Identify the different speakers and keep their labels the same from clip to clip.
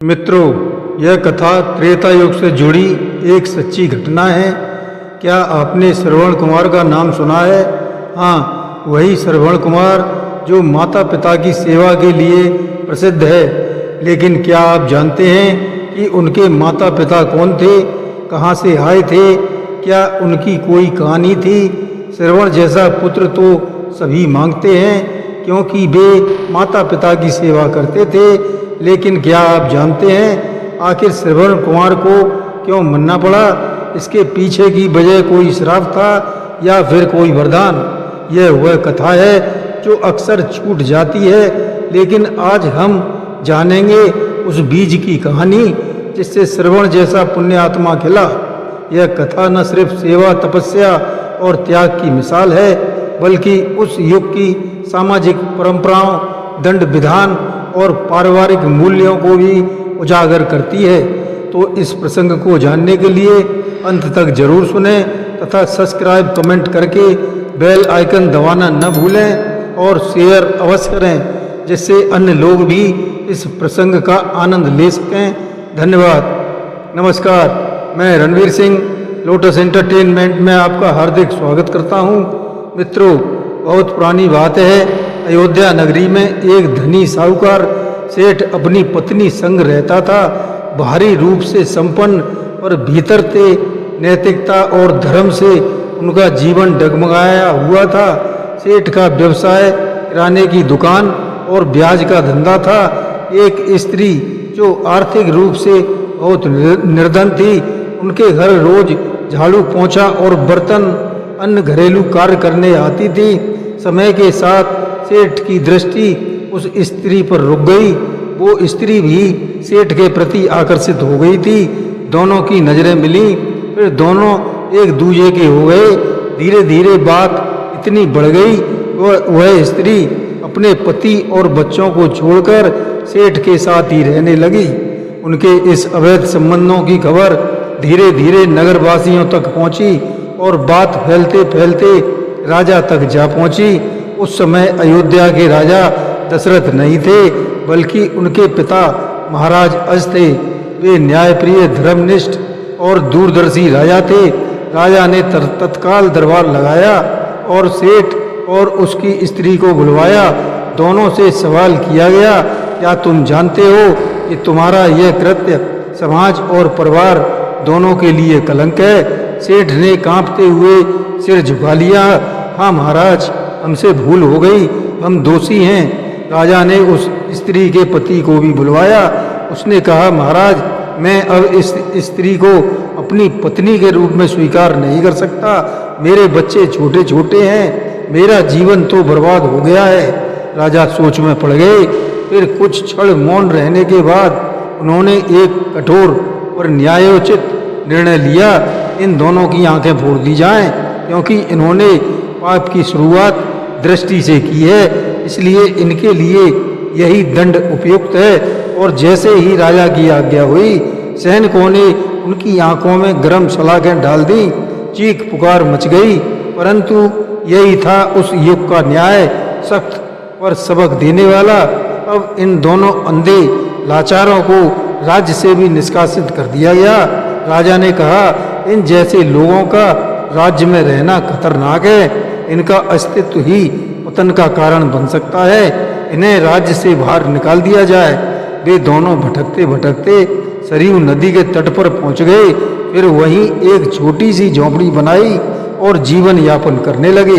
Speaker 1: मित्रों, यह कथा त्रेता युग से जुड़ी एक सच्ची घटना है। क्या आपने श्रवण कुमार का नाम सुना है? हाँ, वही श्रवण कुमार जो माता पिता की सेवा के लिए प्रसिद्ध है। लेकिन क्या आप जानते हैं कि उनके माता पिता कौन थे, कहाँ से आए थे? क्या उनकी कोई कहानी थी? श्रवण जैसा पुत्र तो सभी मांगते हैं क्योंकि वे माता पिता की सेवा करते थे। लेकिन क्या आप जानते हैं आखिर श्रवण कुमार को क्यों मरना पड़ा? इसके पीछे की वजह कोई श्राप था या फिर कोई वरदान? यह वह कथा है जो अक्सर छूट जाती है, लेकिन आज हम जानेंगे उस बीज की कहानी जिससे श्रवण जैसा पुण्य आत्मा खिला। यह कथा न सिर्फ सेवा, तपस्या और त्याग की मिसाल है, बल्कि उस युग की सामाजिक परंपराओं, दंड विधान और पारिवारिक मूल्यों को भी उजागर करती है। तो इस प्रसंग को जानने के लिए अंत तक जरूर सुनें तथा सब्सक्राइब, कमेंट करके बेल आइकन दबाना न भूलें और शेयर अवश्य करें, जिससे अन्य लोग भी इस प्रसंग का आनंद ले सकें। धन्यवाद। नमस्कार, मैं रणवीर सिंह लोटस एंटरटेनमेंट में आपका हार्दिक स्वागत करता हूं। मित्रों, बहुत पुरानी बात है, अयोध्या नगरी में एक धनी साहूकार सेठ अपनी पत्नी संग रहता था। बाहरी रूप से संपन्न पर भीतर से नैतिकता और धर्म से उनका जीवन डगमगाया हुआ था। सेठ का व्यवसाय किराने की दुकान और ब्याज का धंधा था। एक स्त्री जो आर्थिक रूप से बहुत निर्धन थी, उनके घर रोज झाड़ू, पोंछा और बर्तन अन्य घरेलू कार्य करने आती थी। समय के साथ सेठ की दृष्टि उस स्त्री पर रुक गई। वो स्त्री भी सेठ के प्रति आकर्षित हो गई थी। दोनों की नजरें मिली, फिर दोनों एक दूसरे के हो गए। धीरे धीरे बात इतनी बढ़ गई, वह स्त्री अपने पति और बच्चों को छोड़कर सेठ के साथ ही रहने लगी। उनके इस अवैध संबंधों की खबर धीरे धीरे नगरवासियों तक पहुंची और बात फैलते फैलते राजा तक जा पहुंची। उस समय अयोध्या के राजा दशरथ नहीं थे, बल्कि उनके पिता महाराज अज थे। वे न्यायप्रिय, धर्मनिष्ठ और दूरदर्शी राजा थे। राजा ने तत्काल दरबार लगाया और सेठ और उसकी स्त्री को बुलवाया। दोनों से सवाल किया गया, क्या तुम जानते हो कि तुम्हारा यह कृत्य समाज और परिवार दोनों के लिए कलंक है? सेठ ने कांपते हुए सिर झुका लिया। हाँ महाराज, हमसे भूल हो गई, हम दोषी हैं। राजा ने उस स्त्री के पति को भी बुलवाया। उसने कहा, महाराज, मैं अब इस स्त्री को अपनी पत्नी के रूप में स्वीकार नहीं कर सकता। मेरे बच्चे छोटे छोटे हैं, मेरा जीवन तो बर्बाद हो गया है। राजा सोच में पड़ गए। फिर कुछ क्षण मौन रहने के बाद उन्होंने एक कठोर और न्यायोचित निर्णय लिया। इन दोनों की आंखें फोड़ दी जाएं, क्योंकि इन्होंने पाप की शुरुआत दृष्टि से की है, इसलिए इनके लिए यही दंड उपयुक्त है। और जैसे ही राजा की आज्ञा हुई, सैनिकों ने उनकी आंखों में गर्म सलाखें डाल दी। चीख पुकार मच गई। परंतु यही था उस युग का न्याय, सख्त पर सबक देने वाला। अब इन दोनों अंधे लाचारों को राज्य से भी निष्कासित कर दिया गया। राजा ने कहा, इन जैसे लोगों का राज्य में रहना खतरनाक है। इनका अस्तित्व ही पतन का कारण बन सकता है। इन्हें राज्य से बाहर निकाल दिया जाए। वे दोनों भटकते भटकते सरयू नदी के तट पर पहुंच गए। फिर वहीं एक छोटी सी झोंपड़ी बनाई और जीवन यापन करने लगे।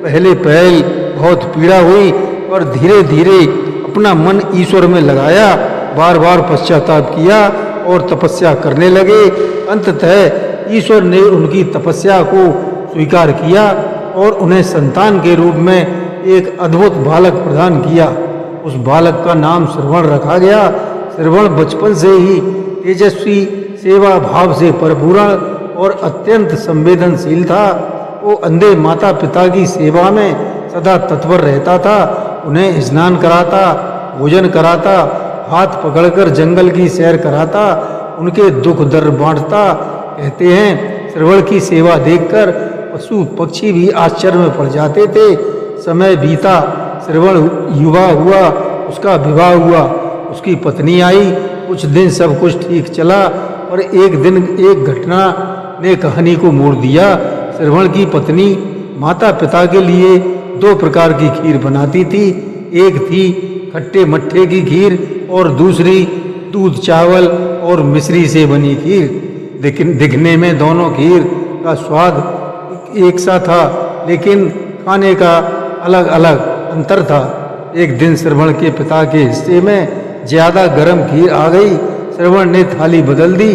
Speaker 1: पहले पहल बहुत पीड़ा हुई, पर धीरे धीरे अपना मन ईश्वर में लगाया, बार बार पश्चाताप किया और तपस्या करने लगे। अंततः ईश्वर ने उनकी तपस्या को स्वीकार किया और उन्हें संतान के रूप में एक अद्भुत बालक प्रदान किया। उस बालक का नाम श्रवण रखा गया। श्रवण बचपन से ही तेजस्वी, सेवा भाव से परिपूर्ण और अत्यंत संवेदनशील था। वो अंधे माता पिता की सेवा में सदा तत्पर रहता था। उन्हें स्नान कराता, भोजन कराता, हाथ पकड़कर जंगल की सैर कराता, उनके दुख दर्द बांटता। कहते हैं, श्रवण की सेवा देखकर पशु पक्षी भी आश्चर्य में पड़ जाते थे। समय बीता, श्रवण युवा हुआ, उसका विवाह हुआ, उसकी पत्नी आई कुछ दिन सब कुछ ठीक चला, पर एक दिन एक घटना ने कहानी को मोड़ दिया। श्रवण की पत्नी माता पिता के लिए 2 प्रकार की खीर बनाती थी। एक थी खट्टे मट्ठे की खीर और दूसरी दूध चावल और मिश्री से बनी खीर। लेकिन दिखने में दोनों खीर का स्वाद एक सा था, लेकिन खाने का अलग अलग अंतर था। एक दिन श्रवण के पिता के हिस्से में ज्यादा गर्म खीर आ गई। श्रवण ने थाली बदल दी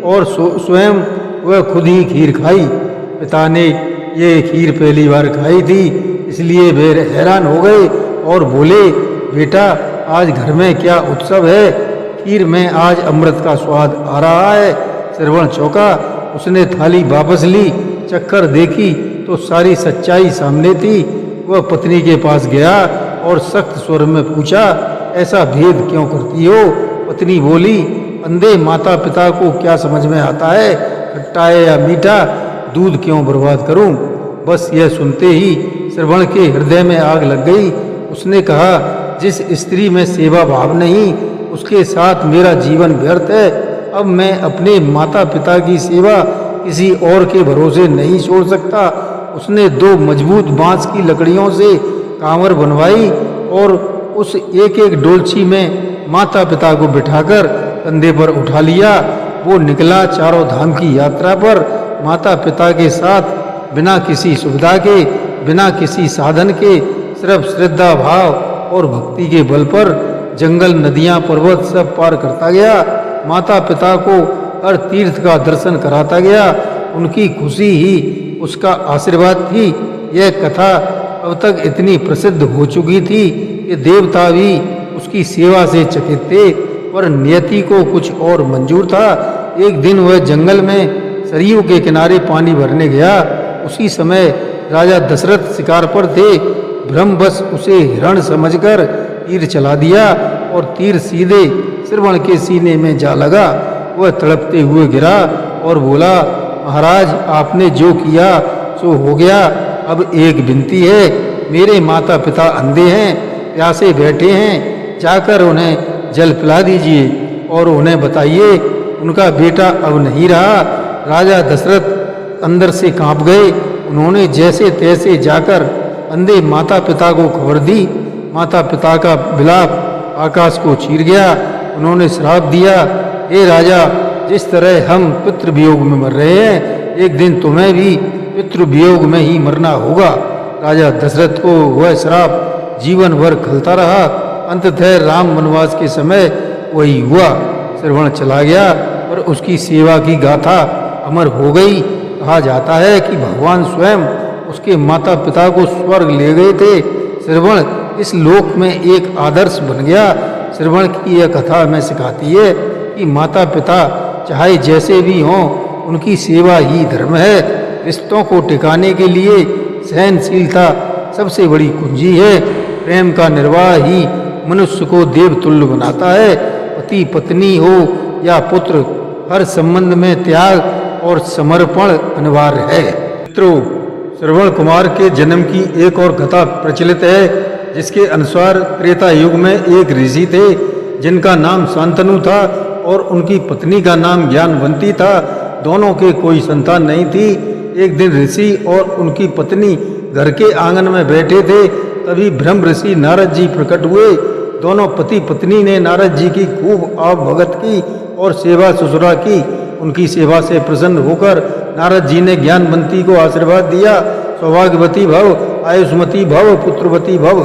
Speaker 1: और स्वयं वह खुद ही खीर खाई। पिता ने ये खीर पहली बार खाई थी, इसलिए वे हैरान हो गए और बोले, बेटा आज घर में क्या उत्सव है? खीर में आज अमृत का स्वाद आ रहा है। श्रवण चौंका, उसने थाली वापस ली, चक्कर देखी तो सारी सच्चाई सामने थी। वह पत्नी के पास गया और सख्त स्वर में पूछा, ऐसा भेद क्यों करती हो? पत्नी बोली, अंधे माता पिता को क्या समझ में आता है, खट्टा है या मीठा? दूध क्यों बर्बाद करूं? बस यह सुनते ही श्रवण के हृदय में आग लग गई। उसने कहा, जिस स्त्री में सेवा भाव नहीं, उसके साथ मेरा जीवन व्यर्थ है। अब मैं अपने माता पिता की सेवा किसी और के भरोसे नहीं छोड़ सकता। उसने 2 मजबूत बांस की लकड़ियों से कांवर बनवाई और उस एक एक डोलची में माता पिता को बिठाकर कंधे पर उठा लिया। वो निकला चारों धाम की यात्रा पर माता पिता के साथ, बिना किसी सुविधा के, बिना किसी साधन के, सिर्फ श्रद्धा भाव और भक्ति के बल पर जंगल, नदियां, पर्वत सब पार करता गया। माता पिता को हर तीर्थ का दर्शन कराता गया। उनकी खुशी ही उसका आशीर्वाद थी। यह कथा अब तक इतनी प्रसिद्ध हो चुकी थी कि देवता भी उसकी सेवा से चकित थे, पर नियति को कुछ और मंजूर था। एक दिन वह जंगल में सरयू के किनारे पानी भरने गया। उसी समय राजा दशरथ शिकार पर थे। भ्रमवश उसे हिरण समझकर तीर चला दिया और तीर सीधे श्रवण के सीने में जा लगा। वह तड़पते हुए गिरा और बोला, महाराज आपने जो किया सो हो गया। अब एक विनती है, मेरे माता पिता अंधे हैं, प्यासे बैठे हैं, जाकर उन्हें जल पिला दीजिए और उन्हें बताइए उनका बेटा अब नहीं रहा। राजा दशरथ अंदर से कांप गए। उन्होंने जैसे तैसे जाकर अंधे माता पिता को खबर दी। माता पिता का विलाप आकाश को चीर गया। उन्होंने श्राप दिया, हे राजा, जिस तरह हम पितृ वियोग में मर रहे हैं, एक दिन तुम्हें भी पितृ वियोग में ही मरना होगा। राजा दशरथ को वह श्राप जीवन भर खलता रहा। अंततः राम वनवास के समय वही हुआ। श्रवण चला गया, पर उसकी सेवा की गाथा अमर हो गई। कहा जाता है कि भगवान स्वयं उसके माता पिता को स्वर्ग ले गए थे। श्रवण इस लोक में एक आदर्श बन गया। श्रवण की यह कथा हमें सिखाती है कि माता पिता चाहे जैसे भी हों, उनकी सेवा ही धर्म है। रिश्तों को टिकाने के लिए सहनशीलता सबसे बड़ी कुंजी है। प्रेम का निर्वाह ही मनुष्य को देवतुल्य बनाता है। पति पत्नी हो या पुत्र, हर संबंध में त्याग और समर्पण अनिवार्य है। मित्रों, श्रवण कुमार के जन्म की एक और कथा प्रचलित है, जिसके अनुसार त्रेता युग में एक ऋषि थे जिनका नाम शांतनु था और उनकी पत्नी का नाम ज्ञानवंती था। दोनों के कोई संतान नहीं थी। एक दिन ऋषि और उनकी पत्नी घर के आंगन में बैठे थे। तभी ब्रह्म ऋषि नारद जी प्रकट हुए। दोनों पति पत्नी ने नारद जी की खूब आवभगत की और सेवा ससुरा की। उनकी सेवा से प्रसन्न होकर नारद जी ने ज्ञानवंती को आशीर्वाद दिया, सौभाग्यवती भव, आयुष्मती भव, पुत्रवती भव।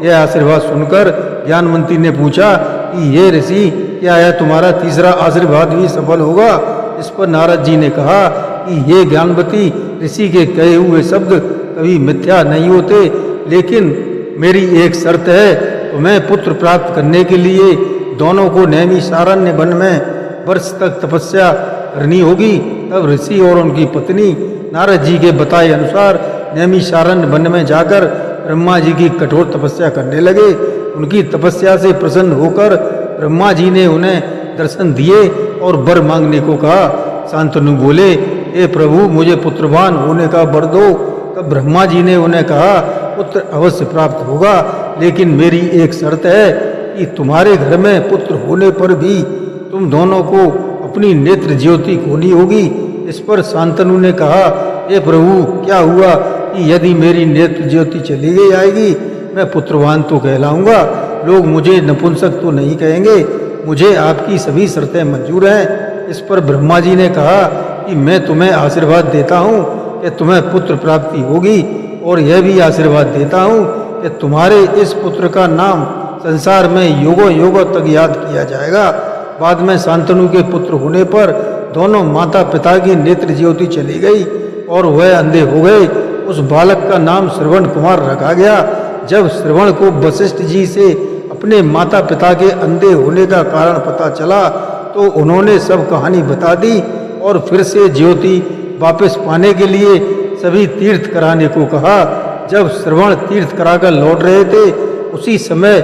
Speaker 1: यह आशीर्वाद सुनकर ज्ञानवंती ने पूछा कि ये ऋषि, क्या यह तुम्हारा तीसरा आशीर्वाद भी सफल होगा? इस पर नारद जी ने कहा कि ये ज्ञानवती, ऋषि के कहे हुए शब्द कभी मिथ्या नहीं होते, लेकिन मेरी एक शर्त है, तुम्हें पुत्र प्राप्त करने के लिए दोनों को नैमिषारण्य वन में वर्ष तक तपस्या करनी होगी। तब ऋषि और उनकी पत्नी नारद जी के बताए अनुसार नैमिषारण्य वन में जाकर ब्रह्मा जी की कठोर तपस्या करने लगे। उनकी तपस्या से प्रसन्न होकर ब्रह्मा जी ने उन्हें दर्शन दिए और वर मांगने को कहा। शांतनु बोले, हे प्रभु, मुझे पुत्रवान होने का वर दो। तब ब्रह्मा जी ने उन्हें कहा, पुत्र अवश्य प्राप्त होगा, लेकिन मेरी एक शर्त है कि तुम्हारे घर में पुत्र होने पर भी तुम दोनों को अपनी नेत्र ज्योति खोनी होगी। इस पर शांतनु ने कहा, हे प्रभु, क्या हुआ कि यदि मेरी नेत्र ज्योति चली गई आएगी, मैं पुत्रवान तो कहलाऊंगा, लोग मुझे नपुंसक तो नहीं कहेंगे। मुझे आपकी सभी शर्तें मंजूर हैं। इस पर ब्रह्मा जी ने कहा कि मैं तुम्हें आशीर्वाद देता हूँ कि तुम्हें पुत्र प्राप्ति होगी, और यह भी आशीर्वाद देता हूँ कि तुम्हारे इस पुत्र का नाम संसार में योगों योगों तक याद किया जाएगा। बाद में शांतनु के पुत्र होने पर दोनों माता पिता की नेत्र ज्योति चली गई और वह अंधे हो गए। उस बालक का नाम श्रवण कुमार रखा गया। जब श्रवण को वशिष्ठ जी से अपने माता पिता के अंधे होने का कारण पता चला तो उन्होंने सब कहानी बता दी और फिर से ज्योति वापस पाने के लिए सभी तीर्थ कराने को कहा। जब श्रवण तीर्थ कराकर लौट रहे थे, उसी समय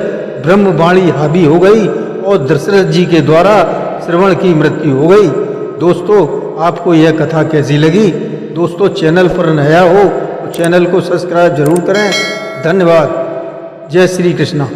Speaker 1: ब्रह्मवाणी हावी हो गई और दशरथ जी के द्वारा श्रवण की मृत्यु हो गई। दोस्तों, आपको यह कथा कैसी लगी? दोस्तों, चैनल पर नया हो तो चैनल को सब्सक्राइब जरूर करें। धन्यवाद। जय श्री कृष्णा।